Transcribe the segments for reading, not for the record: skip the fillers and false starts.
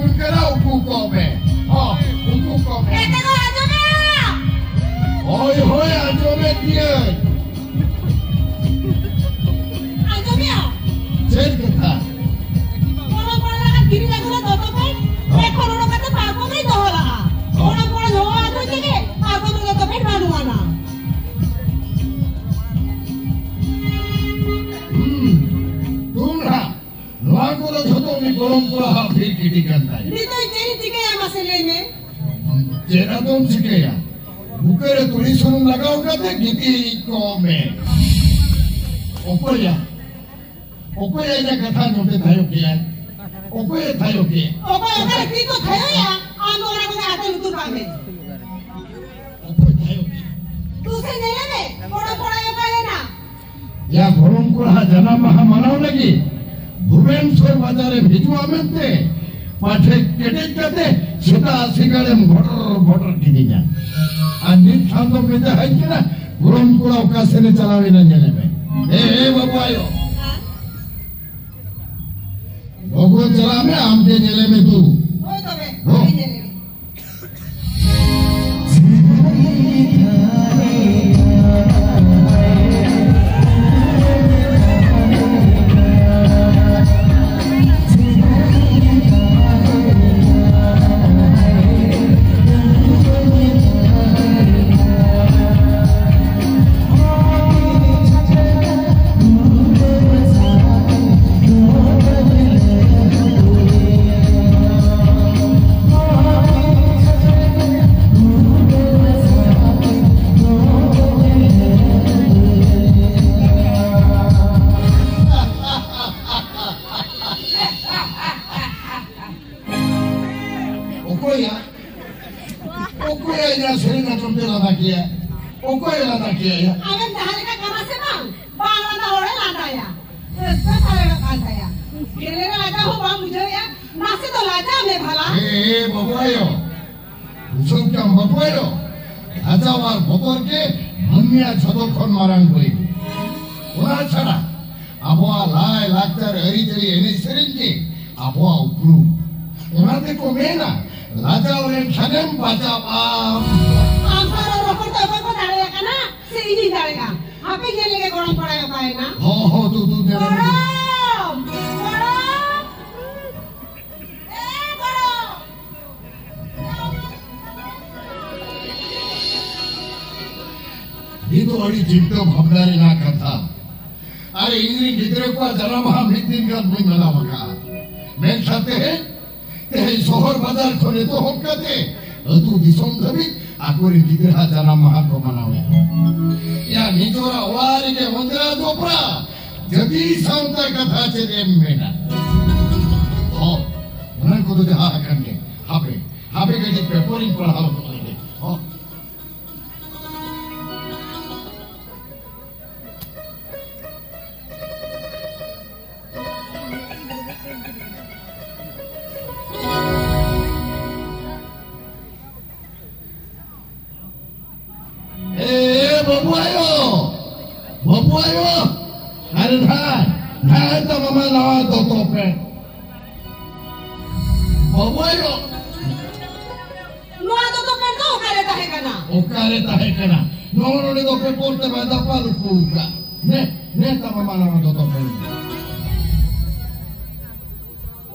pun kena uku kome. Oh, uku kome. Tengok aja mea. Hoi hoi aja me dia. Aja mea. Cek kita. Orang kan gini lagu lah toto kan. Ekor orang kata pago ni doh lah. Orang doh aku jadi pago tu toto kan baru mana. Tunglah. Lagu lah toto ni gorong pula hafir kiti kantai. Ni tu jadi tiga yang masih lene. Jera dom sikaya. Bukere tulisan lagau kata kiti kome. Okoya. Okoya ina kata nompe tayo kian. Okoya tayo kian. Okoya itu tayo ya. Anu orang kata ada lutur kami. Okoya tayo kian. Tu sendiri ni. Orang yang kaya na. Ya gorong pula jana maha manau lagi. Bhubaneswar बाजारे भिजवा मिलते पाठे केटे केटे Sita सिगले voter voter किनी जा अन्य थांदो में जा है क्या गुरम कुला उकासे ने चलावे ना जले में बाबू आयो भगवान चला में आमते जले में तू हो तो में ya. Agan dahali ka kama se bang. Bang na hore lada ya. Esta sare ka kanta ya. Gele lada ho bang mujhe ya. Nase to lada me bhala. babu ayo. Usung kam babu ayo. Aja war bokor ke hamya jodokon marang koi. Ona chara. Abwa lai laktar hari jari ene serinki. Abwa ukru. Ona te ko mena. Lada ore khanem baja am. Amsara rokor to ko dare ya kana. Ini dalega. Apa yang lagi gorong pora ya kaya na? Oh, tu dere. Gorong, gorong. Gorong. Itu orang cinta bhamdari nak kata. Are ini kita ko jana maha mitin kan bui mana maka. Men kate hai, teh sohor bazar khone to hok kate. Tu disom dhabi. Aku ini kita jana maha ko manawe. Ya nijora wari ke ondra dopra. Jadi saunta kata cedem mena. Oh, orang ko to jaha kan ke. Habe ke di preparing pula hal ko lagi. Oh. Babu ayo, hari hai ta mama lawa doto pe. Babu ayo, lawa doto pe no kare tahe kana. Nono le dope porte ba da palu kuka. Ne ta mama lawa doto pe.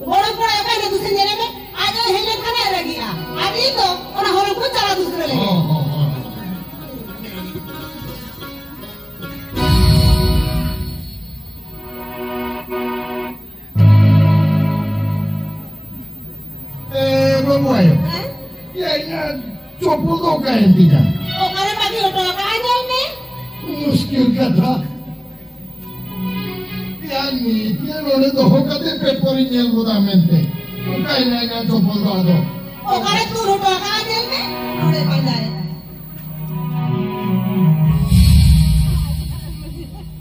Orang pora ya kaya tu sendiri me. Aja hele kana lagi ya. Adi to orang orang pun cara dusre lagi. Ayo. Ya coba kau kain tidak. Oh kare pagi oto aja ni. Muskil kata. Ya ni dia lore to hokate pepori nyel budamente. Kain aja coba kau do. Oh kare tu oto aja ni. Lore pandai.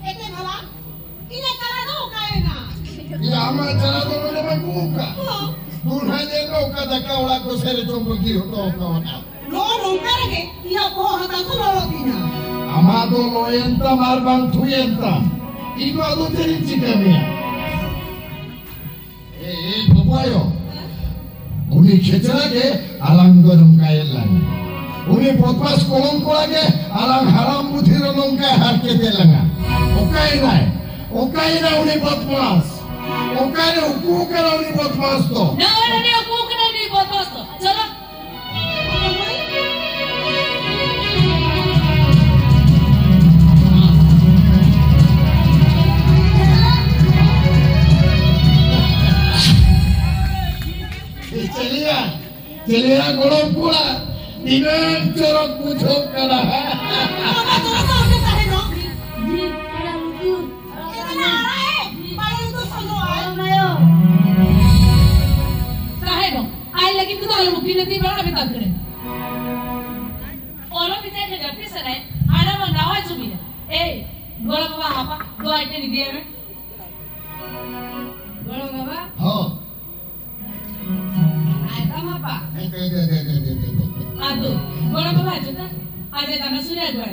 Ete bhala. Ini kara do kain na. Ya ama cara do lore buka. Durhanya kau kata kau laku seri coba kau kau na. Lo pergi, ia kau hata tu lo tina. Amado lo enta marbang tu enta. Iku adu ciri cikamiya. Babu ayo. uni kecilage alang dorong kaya lang. Uni potmas kolong kolage alang haram buthiro nongka harke telanga. Okai na uni potmas. Okai na ukuka na uni potmas to. Na wala ni ukuka na uni potmas to. Chalo. चलिया गोलम कुला दिनन चरक पूछो करा Mama jorok aja kahe no. Ji, ada lucu. Ini ara paling itu sono ayo. Kahe no. Ai lagi kita alu binati bana abhi tak kare. Olo bisa ke japi sanai. Ada mau nawa cumi. Gola baba apa? Do item ni dia me. Gola baba. हो Apa? Aduh, gola baba aja ta? Aja tanah sudah dua.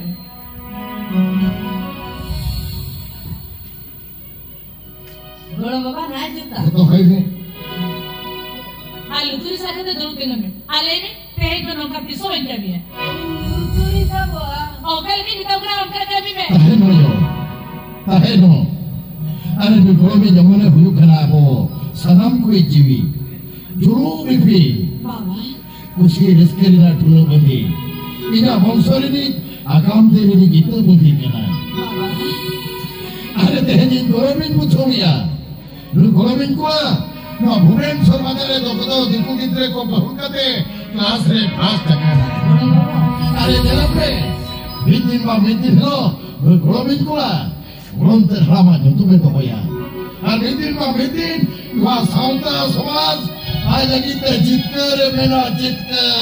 Gola baba na aja ta? तो है ने Alu turi saja tu dulu dengan me. Ale ni teh itu nongka piso enggak dia. Turi sabo. Oh kalau ni kita udah nongka kami me. tahe no अरे बिगड़ो में जमुने हुई खराबो सनम कोई जीवी Julu बिफी Baba. कुछ रिस्के ना टुलो बंदी इना वंशोरी नी आगाम तेरी नी गीतो बंदी करना Baba. अरे तेरी गोरमिन मुझोमिया नु गोरमिन को ना भूरेन सोरमादरे दोकदो दिकु कितरे को बहुकते क्लास रे पास करना अरे जनाब रे मिtin लो गोरमिन को गोरम ते रामा जंतु में तो होया अरे मिtin वहाँ साउंडा समाज आज लगी ते जितकर मेरा जितकर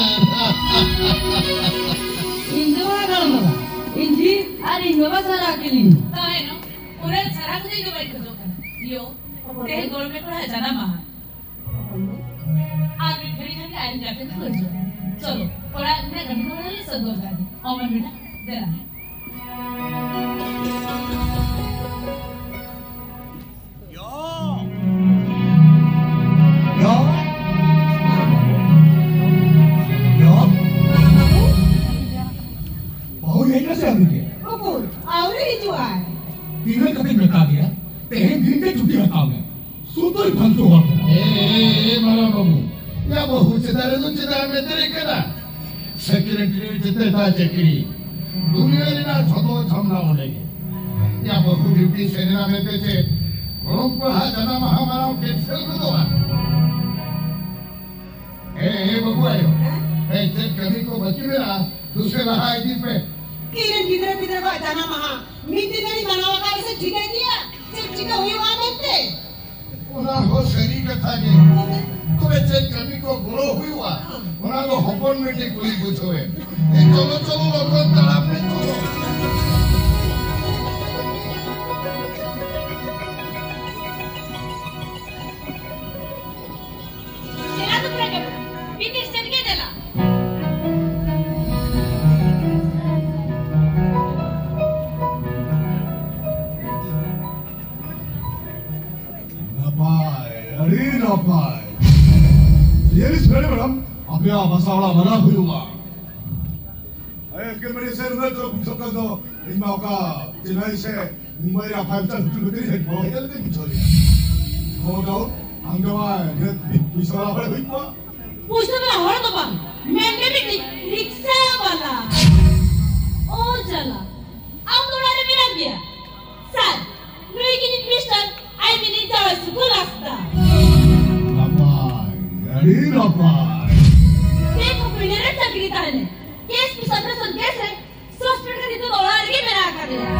Indra kalau baba. Indi, ada Indra salah kili. Tahu no? Orang salah tu juga baik kerja kan. Yo, teh gola me kau jana mah. Aduh, kiri kan ada jalan tu kerja. Chalo, orang ni kan kita ni sedot lagi. Aman beda, dah. बहु यही कैसे आ गई? Kupur, awalnya dijual. तीन कभी बता दिया, तेरे दिन के छुट्टी हटा में, सुतो ही फालतू हो गया। मारा बाबू या बहु चिदारे तो चिदारे में तेरे करा सेक्रेटरी चिते ता चक्री दुनिया रे ना छतो छमना होनेगे या बहु ड्यूटी सेना में तेचे रोम को हा जना महामाराव कैंसिल कर दो बाबू आयो चेक कमी को बची मेरा दूसरे रहा आईडी पे Kirim kita kau jana mah. Minti dari mana wakar se jika dia, se jika huyu amete. उन्हें हो शरीर कथा के तुम्हें चेक कमी को गुरो हुई हुआ उन्हें को हपन में टे कोई पूछो है चलो चलो लोगों तालाब में चलो Kira tu berapa? Minti sedikit je lah. अरे ना पाए, ये इस मेरे मैडम, अभी आप मसाला बना हुई हुआ। अरे कि मेरे से रुपए तो कुछ कर दो, इनमें होगा चेन्नई से मुंबई या 5 स्टार होटल में तेरी बहुत ही जल्दी कुछ हो गया। हो जाओ, हम जवान ये पिछड़ा पड़े हुई को। Pusta मेरा हर तो बंद, मैं भी रिक्शा वाला। ओ चला, अब तो रात में लग गया। सर, लोग की निष्ठा, आई मिनी जाओ स्कूल आस्था। ना पाए, अरे ना पाए। देखो मिलेरे चक्री ताने, केस पिछले सुन कैसे, सॉफ्टवेयर का दितो डॉलर की मेरा कर दिया।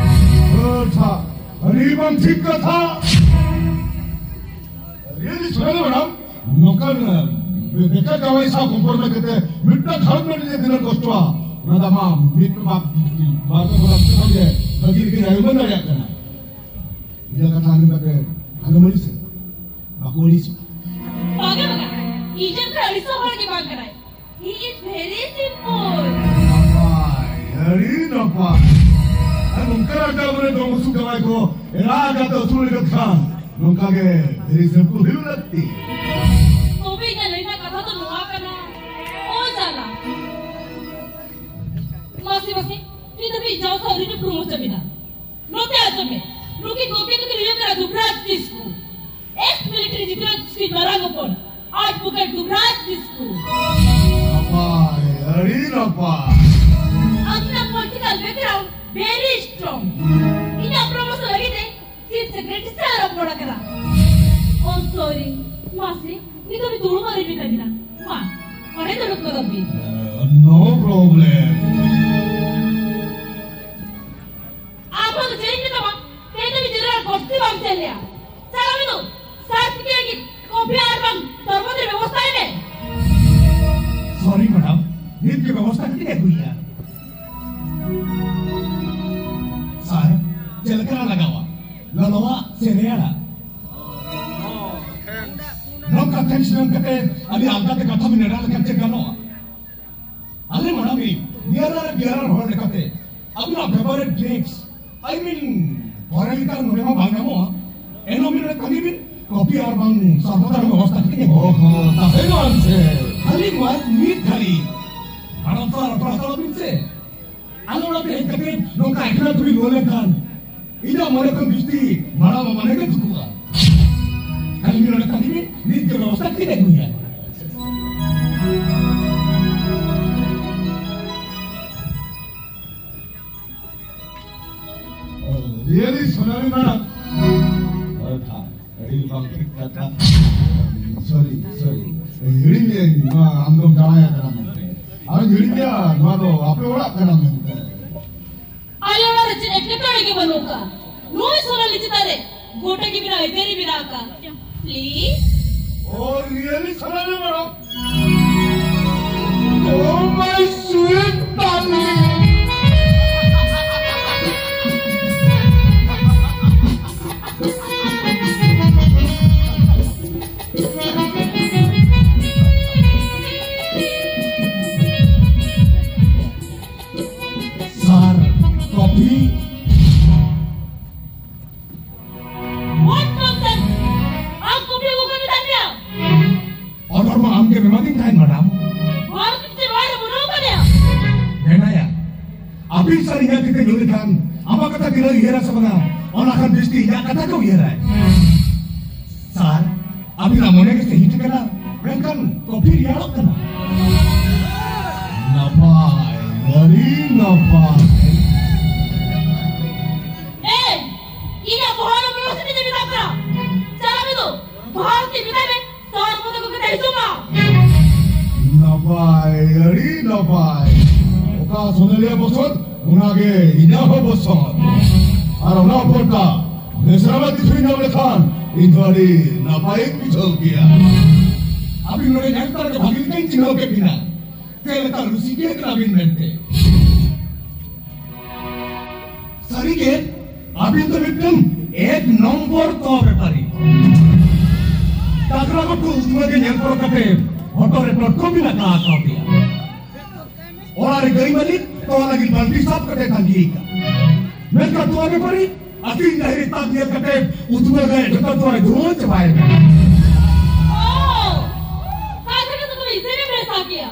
अच्छा, अरे बम ठीक का था। ये इस मेरे मैडम, नौकर बेकार जावाई साहब कंपोर में कहते हैं, मिट्टा खान में नहीं दिना कोस्टवा, ना दमा मिट्टा बात बोला समझे, बगीर के आयुमन ना याद करना। ये कथा आने में अनुमति से, बाकोली से। बागे बगा, इजन का अलिसा भर की बात कराए। He is very simple. अरे नपा, अरे नौकर आजा बने दो मुसुक कमाई को, एरा आजा तो सुन ले खान, नौकर के very simple ही लगती। तो भी क्या नहीं ना कथा तो नुआ कर ini promosi bina. Note aja me. Nuki kopi tu kiri kira dubras disku. Ex-military jikra skin barang upon. Art bukan dubras disku. Apa? Hari apa? Agna political background very strong. Ini promosi lagi deh. Chief Secretary sara poda kara. Oh sorry. Masih, ini tapi dulu mari bina bina. Ma, mana tu luk kadabi? No problem. Apa tu jadi ni sama? Kayaknya bicara kosti bang celia. Cara itu, saat kita lagi kopi arbang, terus ada व्यवस्था ini. Sorry madam, ini की व्यवस्था कितनी हुई है? Sir, जलकरा लगा हुआ, ललवा सेरेयाला. Nong kapten sedang kete, ali angkat ke kata mineral kapten kano. Ali mana bi, biaran hor kete. Abna favorite drinks. I mean, orang kita nore ma bang namo. Eno minore kami bin kopi ar bang sarvadar व्यवस्था कितनी हो? ताहे मानसे. Ali muat meet kali. Alam far pratalo bin se. Alora pe kete nong ka ekna tuli gole kan. Ida more kan bisti, mara ma mane ke tukuga. Kali minore kami bin meet ke व्यवस्था कितनी हुई है? Really, Sonali madam? Sorry. Ini amdom jaya karamante. Ayo ini dia, mado apa orang karamante. Ayo orang receh ekta lagi banoka. Noise orang licin tadi. Goda ki bina, eteri bina ka. Please. Oh, really, Sonali madam? Oh my sweet darling. Sarinya kita julikan, apa kata bilang hira sebenarnya, orang akan bisti, ya kata kau hira. Sar, abi namanya kita hit kena, mereka kopi rialok kena. Napai, dari napai. Ini apa hal yang belum sedih jadi apa? Cara itu, bahar tidak ada, sar pun aku kita itu mah. Napai, dari napai. Oka sonalia bosot. उनागे इन्हें हो बसों, और उन्हें पढ़ता, मिश्रावत इसमें नवले खान, इन्होंने नापायक पिछल किया। अभी उन्होंने जानता है कि भागी कहीं चिन्हों के बिना, तेरे का रूसी के क्राबिन बनते। सरी के, अभी तो विक्टिम एक नंबर तो बेपारी। ताकरा को तो उसमें के नियंत्रण करते, ऑटो रिपोर्ट को भी लगा आता दिया। और आरे गई वाली तो lagi bantu sab kate tanggi ka. Mereka tu abe pari, akhir dari tanggi kate utuma gaya dekat tu abe dua cepai ka. Oh, kata tu tu इसे भी berasa किया.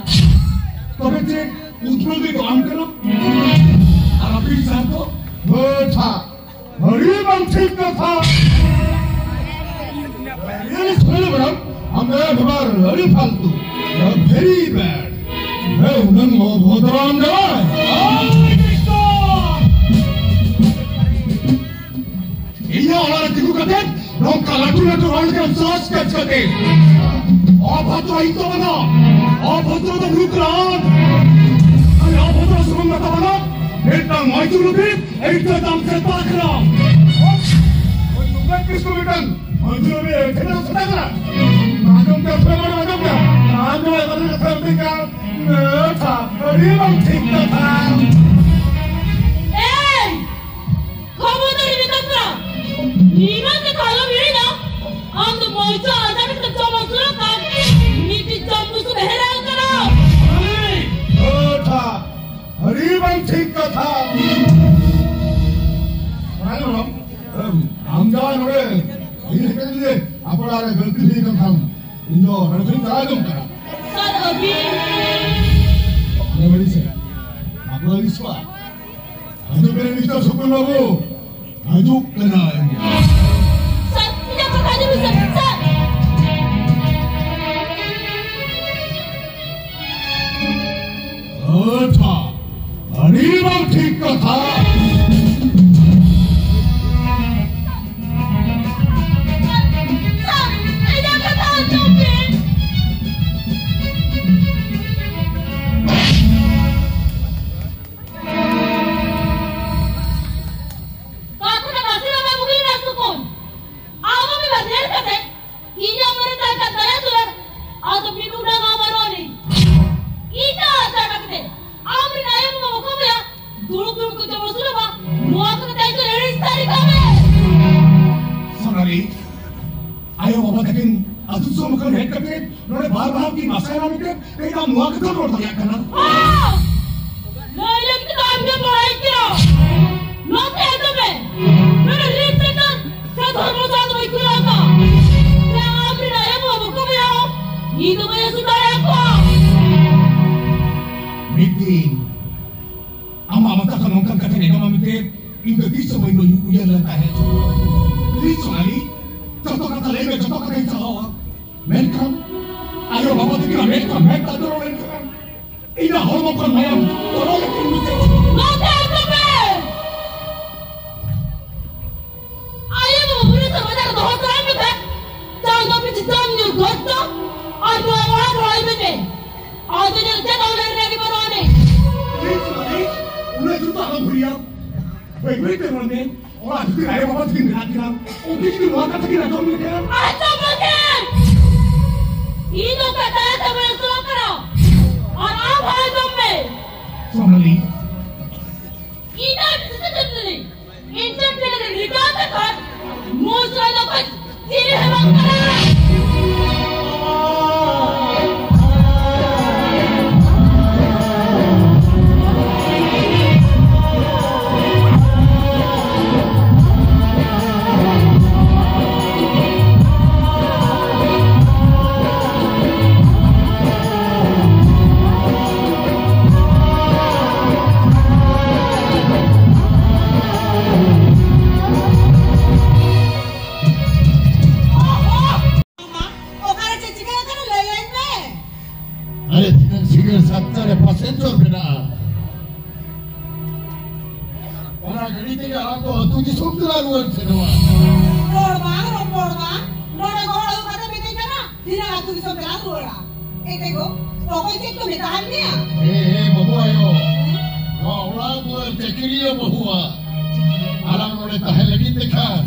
तो बच्चे utuma gaya तो आम करो. अरबी साहब तो था, हरी बंचित का था. ये सुनो मैडम, हमने हमारे हरी फालतू, very bad. मैं उन्हें बहुत आराम दे. Ini orang tipu kate, orang kalatu orang kan sahas kate. Abhadra itu mana? Abhadra tu bukan. Ada abhadra semua kata mana? Mereka maju lebih, itu dalam setakra. Oh, bukan Kristofikan, maju lebih, tidak setakra. Macam tu semua macam tu. Anda yang ada setakra. Mereka, riang tingkata. Kamu dari mana? Ini nanti kalau beri na, anda mau itu ada kita coba suruh kaki, ini jambu sudah heran kena. Hari bang ठीक कथा. Mana Hamza नोरे ini kan je apa ada ganti ni kan ham Indo nanti teragam kan. Sir अभी Apa beri sih? Apa beri sih? Aduh Benedikta Sukun Babu, aduh kenalnya. Sat, tidak pakai bisa. Sat. अच्छा, अरे बात ठीक कथा. Sat, tidak kata Jopin. Aku nak kasih nama mungkin Sukun. Aku ni bahagian kata. Ini amar tak kata ya surat. Atau pintu dah kawan ni. Ita acara kita. Amri ayam mau kamu ya. Dulu kerja masuk apa? Mau aku tak itu dari istri kami. Sonali, ayo bapak takin, atuh semua kan head takin, nore bar ki masalah ni kan, kita muak tu nore tak kan? Ah, lain kita ambil mulai kira. Nanti itu be, nore lihat kan, saya thormo satu ikut apa? Saya amri ayam mau kamu ya. Itu kaya sudah aku. Meeting, ama tak kan orang kata ni nama meeting, ini tu semua ini ujian lantai. Ini Sonali, contoh kata lembek, contoh kata yang salah. Welcome, ayo bapak takin, welcome, welcome. Ini hormat permayam, orang yang meeting. Nanti itu be, ayam mau beri sama saya tu hotel ni be. Jangan tapi jangan ni gotta, ada orang lain be. Ada yang jangan orang lagi baru ni. Ini Sonali, ulah juta orang beriak. Baik-baik terusnya, orang itu ayo bapak takin berhati-hati. Okey kita muak takin ada orang meeting. Acha makan. Ini kata saya bersuara karo. और आप आए तुम में Sonali, इधर से चलते internet के record कर मोस्ट वालों को तेरे हम करा अरे तिने सिगर 70% बेटा orang gini tiga aku tu di sumber luar sewa Roda gora kata bete kana dina atu di sombera roda ete go pokoi se to meta halnya babu ayo orang tu cekiriya bahua alam orang tahe lagi tekan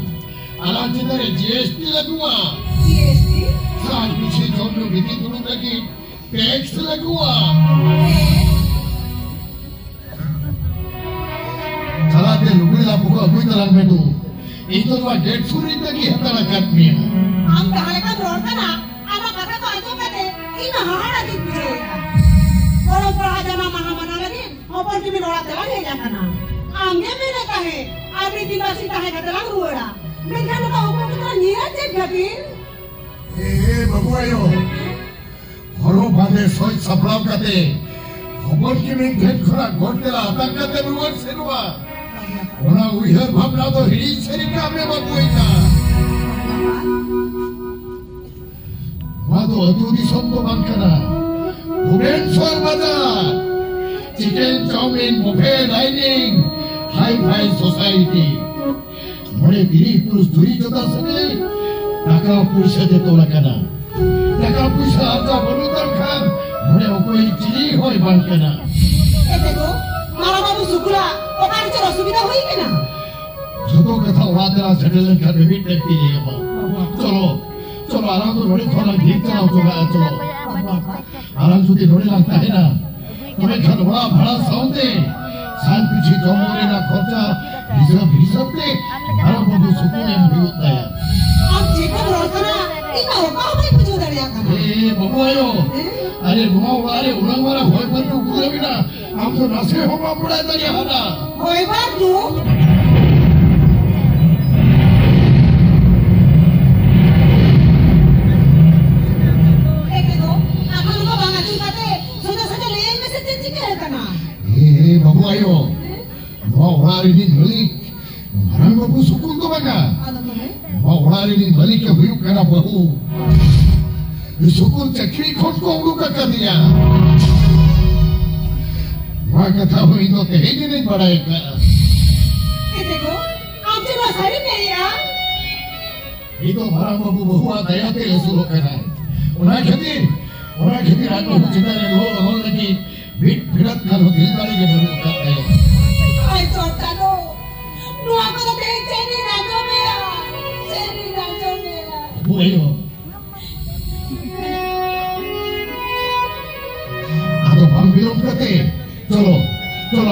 alam cedera GST lagua GST saat piche jono biti dulu lagi tax lagua salah dia lupa lah buka buka dalam medu itu tu gate suri lagi hatala katnya am dahale ka roda kana ama kata to ajo kate ina hahara di bije boro boro jama mahamana lagi opor kimi roda tela he jakana amge mene kahe abri diwasi tahe katela roda menkhana ka opor kita niya je gatin babu ayo horo bade soy sablam kate opor kimi gate khora gotela atak kate luar sewa ona uihar bhabna to hiri seri kame babu ita wado adudi somto bankana Bhubaneswar Bazar chicken chowmin buffet dining hi-fi society mone biri purush duri jota sange taka puisa deto lakana taka puisa aja banutar khan mone okoi chiri hoy bankana ete go mara babu sukula okar chero subida hoi kena joto katha oradera settle kar repeat dekhi jayega chalo चलो आराम तो रोड़े थोड़ा ठीक चलाओ चलो आराम सुधी रोड़े लगता है ना तुम्हें घर बड़ा भाड़ा साउंडे साल पीछे जमोरे ना खर्चा हिसाब दे आराम बाबू सुकून में भी होता है am jeka roda na ina oka hoi pujo dariya kana बाबू आयो अरे बुआ वाले उड़ान वाला भोज पर तो गुजर भी ना हम तो नशे होगा पड़ा तरी हमारा hoi ba tu बाबू आयो Orang balik, orang babu sukun tu bangga. Orang balik ke huyuk kena bahu. Sukun cekri khot ko uruka कर दिया. वहाँ कथा हुई तो कहीं नहीं पड़ेगा. देखो, आप जो सारी नहीं यार. ये तो हमारा बाबू बहुआ दया के रसूल कर रहा है. उन्हें खेती रात को चिंता नहीं हो लगी. फिरत कर हो दिल वाली के बरूद करते हैं. आई चोटा लो. नुआ को तो देख चेरी राजो मेरा. बुरे हो. आतो हम विरोध करते. चलो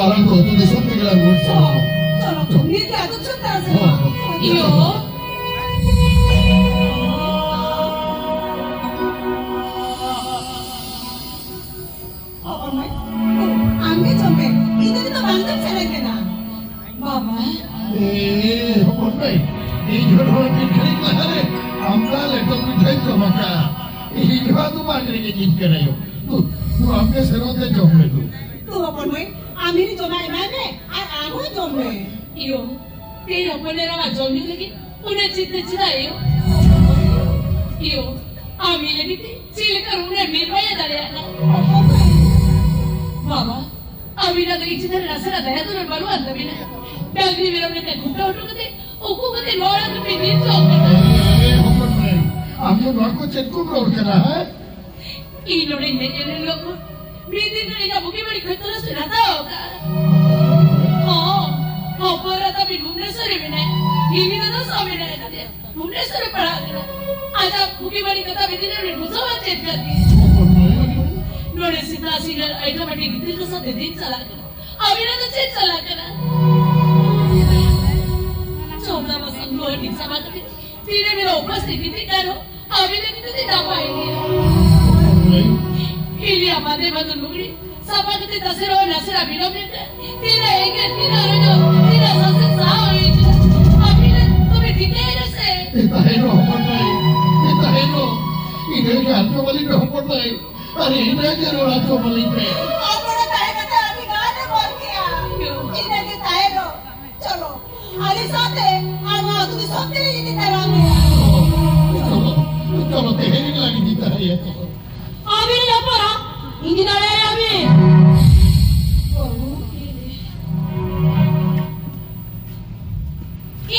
आराम करो. तुम सब के लिए बोल चलो. ये क्या तो सुनता है. यो आंगे चंपे इधर तो बांधन चलेंगे ना बाबा हो भाई ये छोड़ो मिठाई मारे हमका लेटो मिठाई चमका ये जो तू मांगने के जीत कर रही हो तू हमके सिरों से चमके तू अपन में आमिरी जमाए मैंने आगो जमे यो तेरे अपने रंगा जमी लगी उन्हें चित्ते चिरायो यो आमी लगी थी चिल कर उन्हें मिल पाया दरिया बाबा अभी ना तो इच्छित रसना दया तो नर्मालू अंदर भी ना डांगरी मेरा अपने घुटा उठो कते ओको कते लौड़ा तो पे दिन चौक हमने वहाँ को चेक को करा है इन लोगों ने लोग मीटिंग करने का बुकी बड़ी खतरा से रहता होगा हाँ पर आता भी भुवनेश्वर में नहीं ये भी तो सामने नहीं रहते भुवनेश्वर पढ़ा कर आज आप बुकी बड़ी कथा भी दिन में मुझे चेक करती नोड़े सीधा सीधर ऑटोमेटिक दिल का साथ दिन चला कर अभी ना तो चेक चला कर चौथा मसन लोहे दिन समाज के तीने मेरा उपस्थिति थी करो अभी नहीं तो दिखा पाएंगे इलिया मादे बंदर मुगली समाज के दसरों नसरा बिलों में तीना एक तीना रोजो तीना सबसे साव अभी ना तुम्हें दिखे जैसे इतना है नो इधर के हाथों वाली पे हम पड़ रहे अरे इधर के रो हाथों वाली पे अपना ताए का अभी गाने बोल किया इधर के ताए रो चलो अरे साथे आवा तू सब तेरे जी तरह में चलो तेरी लगी दी तरह है तो अभी नहीं पड़ा इंजीनियर है अभी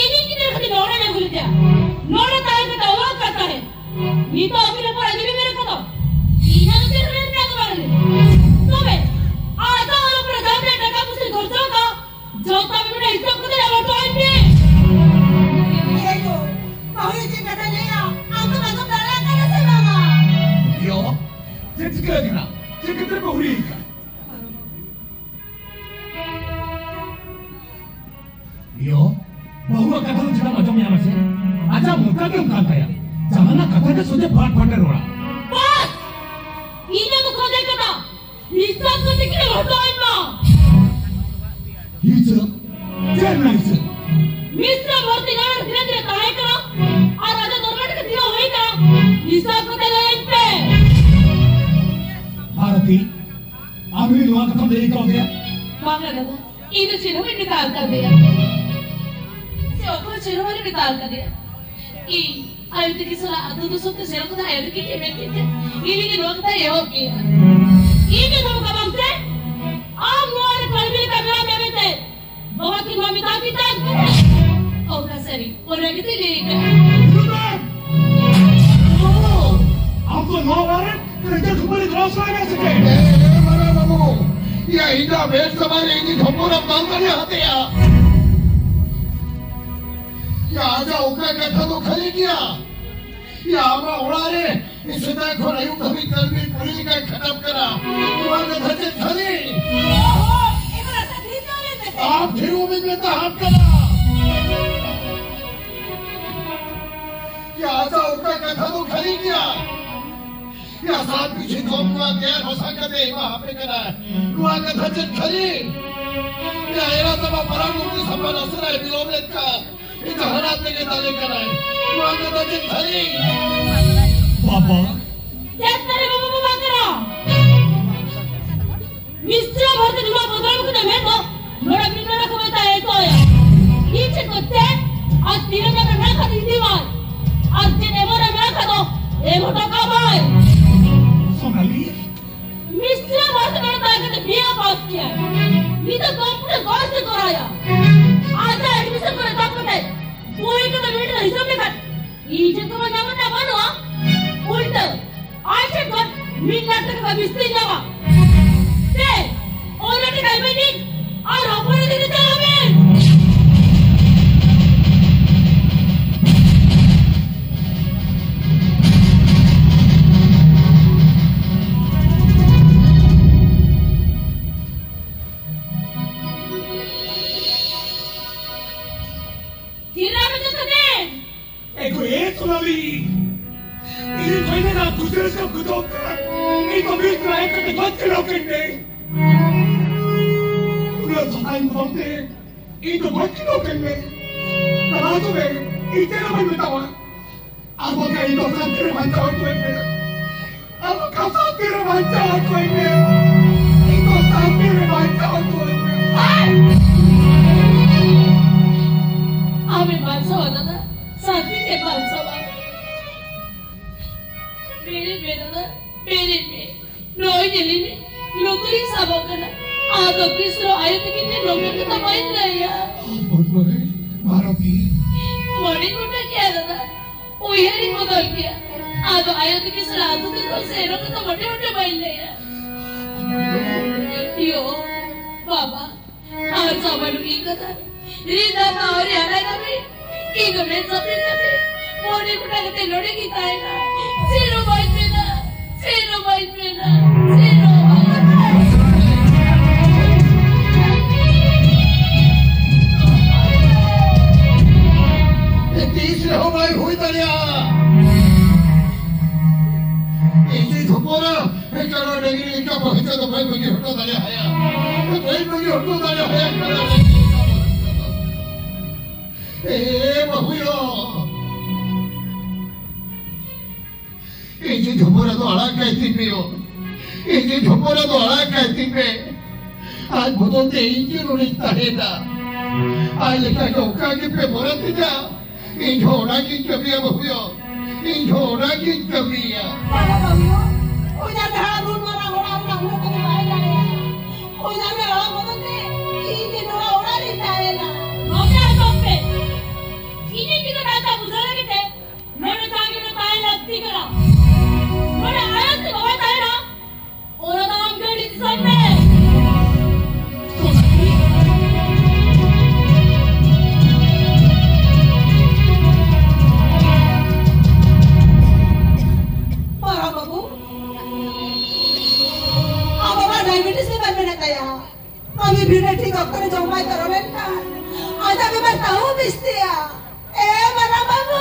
इंजीनियर कभी नोड़ा नहीं भूल गया नोड़ा ताए का दवा करता है ये तो अभी नहीं पड़ा गिरी मेरे को तो इन्हें तो सिर्फ रेट क्या करेंगे तो बे आज तो वालों पर जाने टका मुझसे खर्चा का जो तब मैंने इतना कुछ नहीं लगा तो आएंगे ये जो पहुंचे जी कथा ले आ हम तो मतलब डरा कर से मामा यो चिट्ठी लगना चिट्ठी तेरे को हुई का यो बहुआ कथा तो चिड़ा मजो में आना से अच्छा मुक्का क्यों कांता यार जमाना कथा के सोचे फाट फाटे रोड़ा बस इन्हें तो खोजे कथा हिस्सा तो निकले होता है ना हिच जेल ना हिच मिस्र भर्ती गाना धीरे धीरे कहां करा और राजा दरबार के दियो होई का हिस्सा को दे लेते भारती आखिरी दुआ खत्म दे क्या हो गया मांगा दादा इन्हें चिन्ह में निकाल कर दिया से चिन्ह में निकाल कर दिया ई आयुध की सलाह दूध सुनते से लोग आयुध की मैं कहते इन्हीं के लोग था ये हो किया इन्हीं लोग का बंते आम लोग कलबी का मेरा में बेटे बहुत की मामी का पिता ओ का सरी और रखते लेगा आप तो नौ बार तेरे तुम्हारी क्लास में आ सके मरा बाबू या इधर बेच समारे इन्हीं खबरों मांग करने आते हैं या आजा उका कथा तो खरी किया या आमा उड़ारे इसे देखो नहीं कभी कलमी पुरी का खत्म करा तुम्हारे कथा से खरी आप फिर उम्मीद में तो हाथ करा या आजा उका कथा तो खरी किया या साथ पीछे कौन हुआ गैर हो सकते वहाँ पे करा हुआ कथा से खरी या एरा तबा परामुक्ति संबंध असर है बिलोबलेट का इधर हराते के ताले कराए वहाँ कथा से खरी पापा क्या तेरे बाबा करा मिस्र भरते जुआ बदल को नहीं तो मेरा बिना रखो बेटा है तो At di na nakakatitiwan. At tinemo na nakakato. Emo to kamay. Sonali? Mistra baat mein tayo kate biya pass kiya. Nita company gaas se koraya. Aaj admission kore tapate. Koi ka meet na hisab lekhat. Ije ko jaman na bano. Ulta. Aaj ko meet na ka bistri jawa. Se already diabetic. Aur opore dine chalabe. Sonali! Ini koine na दूसरे से गुजर कर नहीं तो बीच में एक के बाद चलो करने पूरा समय बोलते ये तो मत चलो करने तला तो मैं इतने ना मैं बताऊँ अब वो कहीं तो सब तेरे मन चाहो तो एक अब कैसा तेरे मन चाहो तो एक ये तो सब तेरे मन चाहो तो एक हमें बादशाह होता था साथी के बादशाह मेरे बेटा मेरे में रोई जली में लोगों ही सब होकर आदो किसरो आये तो कितने लोगों के तबाही नहीं यार बोले मारो भी बड़ी कुटा क्या था वो यही बदल गया आदो आये तो किसरो आदो के तो सेरों के तो मोटे मोटे बाइल नहीं यार यो बाबा आज सामने की कथा रीता का और यार है ना भी एक में सबसे सबसे मोटे कुटा के लोड़े की ताई ना Zero by Trina! Zero by Trina! Zero! तीसरे हो भाई हुई दरिया इसी धुपोरा एक करोड़ डिग्री का बहुत तो भाई मुझे हटो दरिया है भाई मुझे हटो दरिया है ए बहुयो इसी झोपड़ा तो अड़ा कहती पे हो इसी झोपड़ा तो अड़ा कहती पे आज बोलते इंजन उड़ता है ना आज लिखा के उका के पे बोलते जा इन झोड़ा की कमियां बहुयो इन झोड़ा की कमियां बाबा बाबू उधर धड़ा दूध मारा घोड़ा अपना मुंह पे मारे लगे उधर में बड़ा बोलते इनके नोरा उड़ा लेता है ना मौके पे इन्हीं की तो राजा बुझाने के थे मैंने जाके में ताई लगती करा मैंने आया से बहुत आया ना और नाम गड़ी सामने बाबा बाबू अब बाबा डायबिटीज से बनने तैयार अभी भी ठीक डॉक्टर जमाई करवेन का आज अभी बताओ बिस्तिया ए बड़ा बाबू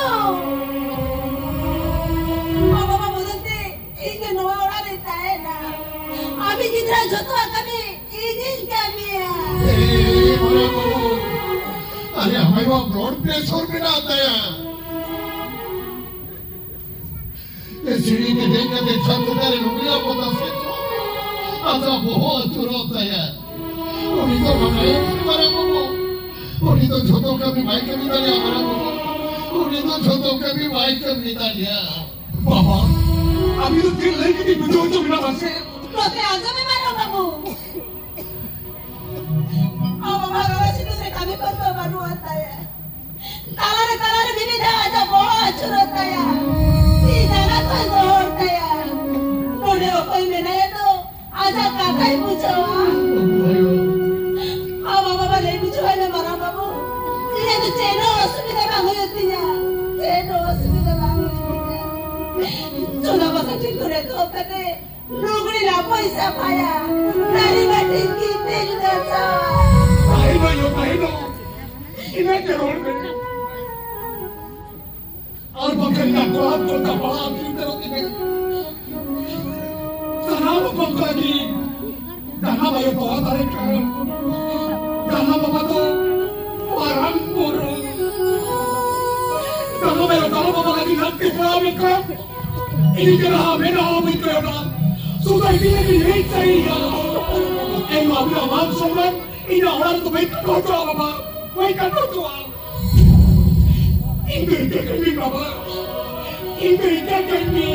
बाबा बोलते इनके नोआ उड़ा देता है ना अभी जितना जोतवा कभी इन्हीं क्या मिया अरे हमारे वहाँ ब्लड प्रेशर भी ना आता है ये सीढ़ी के देखने के छत तेरे रुपया पता से तो आता बहुत चुराता है और इधर बनाए हमारा को और इधर छोटों का भी भाई का भी डालिया हमारा को और इधर छोटों का भी भाई का भी डालिया बाबा अभी तो दिल लेके भी मुझे तो बिना बसे रोते आजा में मारो बाबू अब बाबा रोज दूसरे काम पर तो बनू आता है तालारे बीबी दा आजा बहुत चुराता है सीधा ना तो होता है नोने कोई में नहीं तो आजा काका ही पूछो अब बाबा ले पूछो है मारा बाबू ये तो चेनो असुविधा मांगी होती है चेनो असुविधा मांगी होती है चोला बसा ठीक करे तो कने लुगड़ी ला पैसा पाया नारी बेटी की तेज दसा भाई इन्हें करोड़ में और बकरी का गोद तो बड़ा की करो कि तनाव बकरी दाना भाई बहुत सारे कारण दाना बाबा तो आराम करो दाना भाई दाना बाबा का दिन के बड़ा में का इनके रहा में ना हो मित्र का सोसाइटी में नहीं चाहिए इन अभी आवाज सुन इन और तो भाई करो तो बाबा कोई करो तो Hindi kami baba. Hindi kami.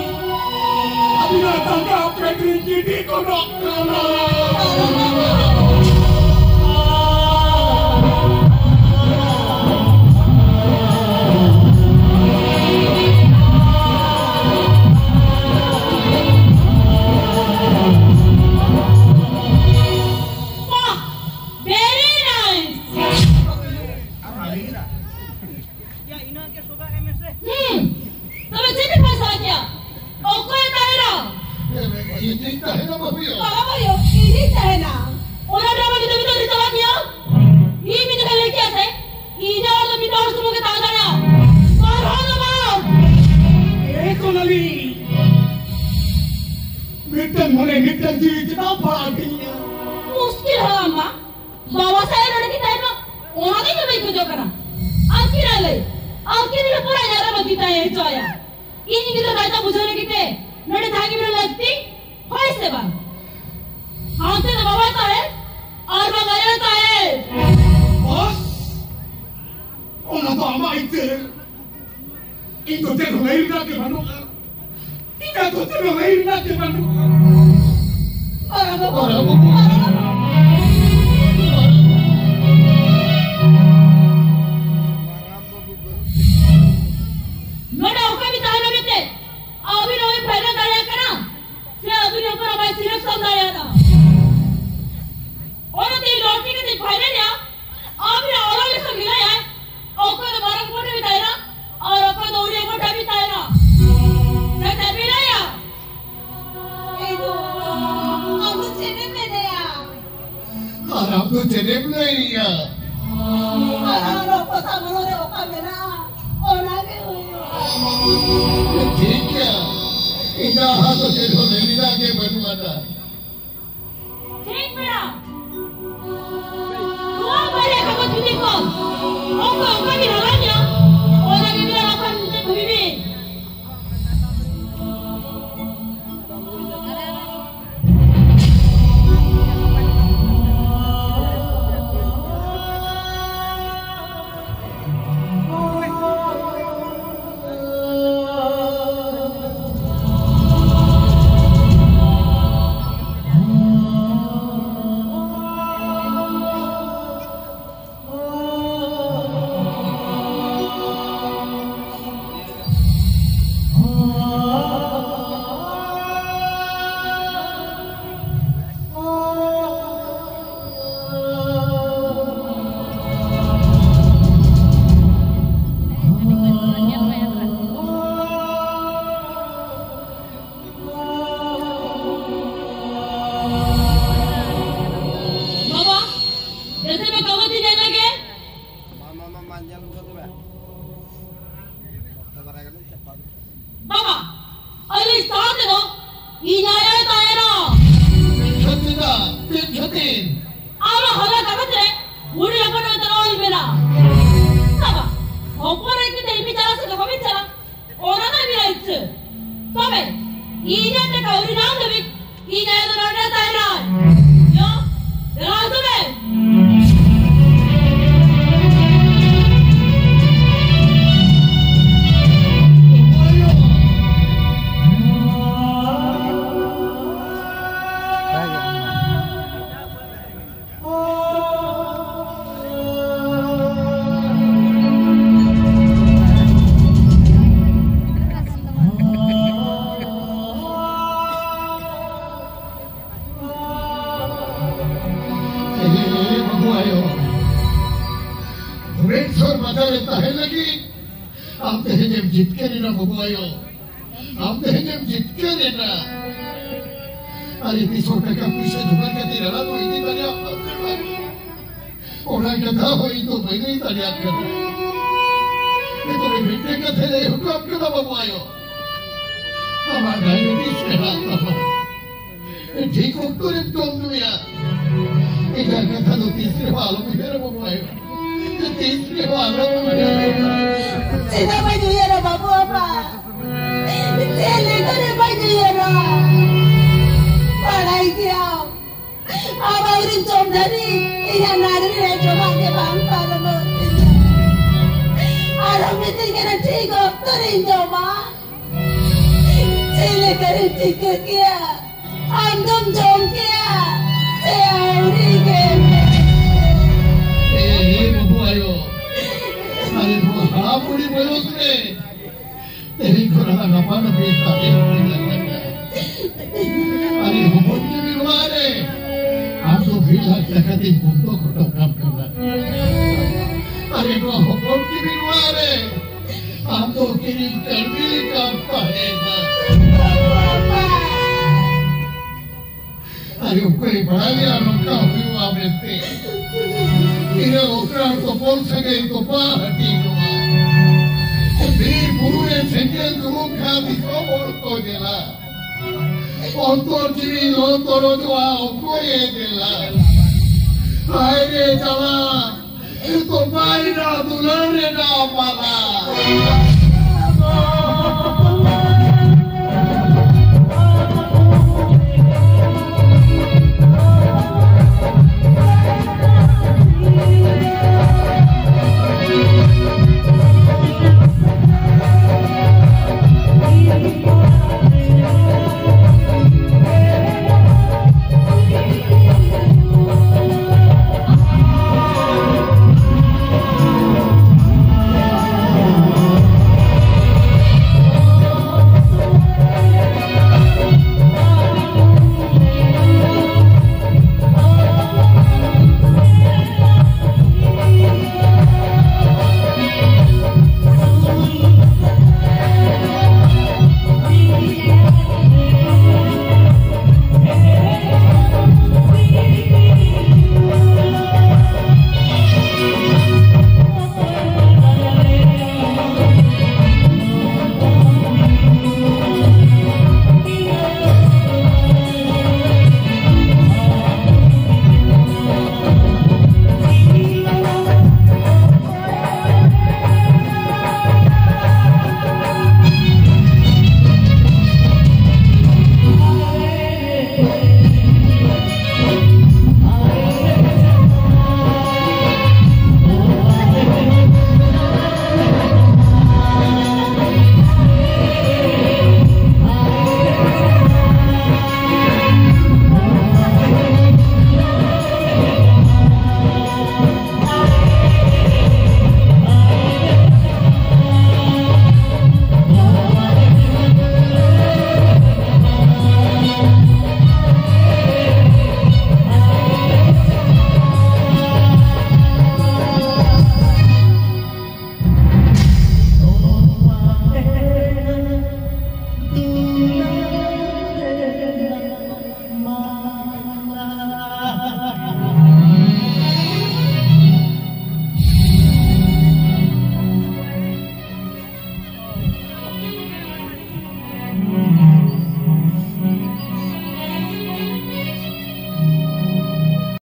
Abi na tanggap pwede hindi ko na. bitin ka na tigok, turinyo ma. Sila ka rin tigok kaya. Andong jom kaya. Saya urigen. Babu ayo. Ari babu hamuri boyosne. Teri korana napana pita. Ari babu ki bilware. आप तो फिलहाल तकती बुंदो कोटो काम करना अरे वो हुकुम की बिगवार है आप तो किरी कर्मी काम पाएगा अरे कोई बड़ा लिया रोका हुआ बेटे किरे ओकरा तो बोल सके तो पार्टी हुआ वीर पूरे संजय गुरु का दिखो बोल तो दिला Ontorjiri ontorodoa okoye dela. Aire jala, itu baina dulare na pala.